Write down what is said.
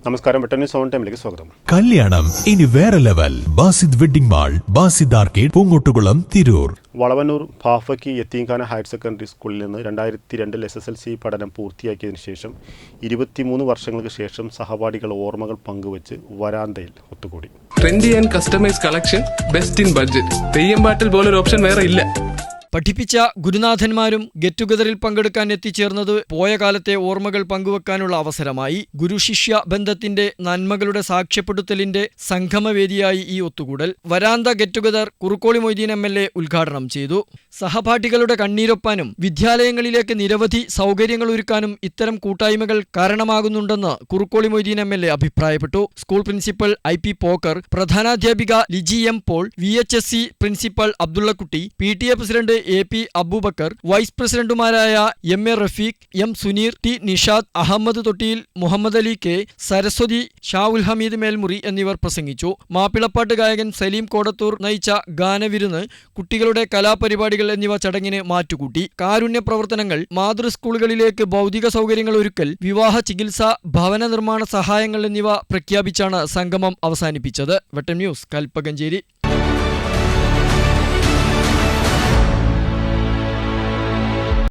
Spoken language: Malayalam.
നമസ്കാരം, വെട്ടൻ ന്യൂസ് ഓൺ ടൈമിലേക്ക് സ്വാഗതം. കല്യാണം ഇനി വേറെ level. Basid wedding mall, Basid arcade, Poongottukulam, Tirur. Valavannur Bafakhy Yatheemkhana higher secondary സ്കൂളിൽ നിന്ന് 2002 SSLC പഠനം പൂർത്തിയാക്കിയതിനു ശേഷം 23 വർഷങ്ങൾക്ക് ശേഷം സഹപാഠികൾ ഓർമ്മകൾ പങ്കുവച്ച് വരാന്തയിൽ ഒത്തുകൂടി. Trendy and customise collection, best in budget. Theyyam പാട്ടിൽ പോലൊരു ഓപ്ഷൻ വേറെ ഇല്ല. പഠിപ്പിച്ച ഗുരുനാഥന്മാരും ഗെറ്റ് ടുഗദറിൽ പങ്കെടുക്കാൻ എത്തിച്ചേർന്നത് പോയ കാലത്തെ ഓർമ്മകൾ പങ്കുവെക്കാനുള്ള അവസരമായി. ഗുരുശിഷ്യ ബന്ധത്തിന്റെ നന്മകളുടെ സാക്ഷ്യപ്പെടുത്തലിന്റെ സംഗമവേദിയായി ഈ ഒത്തുകൂടൽ. Varantha get together Kurukkoli Moideen MLA ഉദ്ഘാടനം ചെയ്തു. സഹപാഠികളുടെ കണ്ണീരൊപ്പാനും വിദ്യാലയങ്ങളിലേക്ക് നിരവധി സൗകര്യങ്ങൾ ഒരുക്കാനും ഇത്തരം കൂട്ടായ്മകൾ കാരണമാകുന്നുണ്ടെന്ന് കുറുക്കോളി മൊയ്തീൻ MLA അഭിപ്രായപ്പെട്ടു. സ്കൂൾ പ്രിൻസിപ്പൽ IP പോക്കർ, പ്രധാനാധ്യാപിക Liji M Paul, VHSC principal Abdullakutty, PTA president AP Aboobacker, vice പ്രസിഡന്റുമാരായ MA Rafeeq, M Suneer, T Nishad, Ahammed Thottiyil, Muhammad Ali K, Saraswathi, Shaul Hameed Melmuri എന്നിവർ പ്രസംഗിച്ചു. മാപ്പിളപ്പാട്ട് ഗായകൻ സലീം കോടത്തൂർ നയിച്ച ഗാനവിരുന്ന്, കുട്ടികളുടെ കലാപരിപാടികൾ എന്നിവ ചടങ്ങിന് മാറ്റുകൂട്ടി. കാരുണ്യ പ്രവർത്തനങ്ങൾ, മാതൃ സ്കൂളുകളിലേക്ക് ഭൗതിക സൗകര്യങ്ങൾ ഒരുക്കൽ, വിവാഹ ചികിത്സ, ഭവന നിർമ്മാണ സഹായങ്ങൾ എന്നിവ പ്രഖ്യാപിച്ചാണ് സംഗമം അവസാനിപ്പിച്ചത്. വെട്ടം ന്യൂസ്, കൽപ്പകഞ്ചേരി.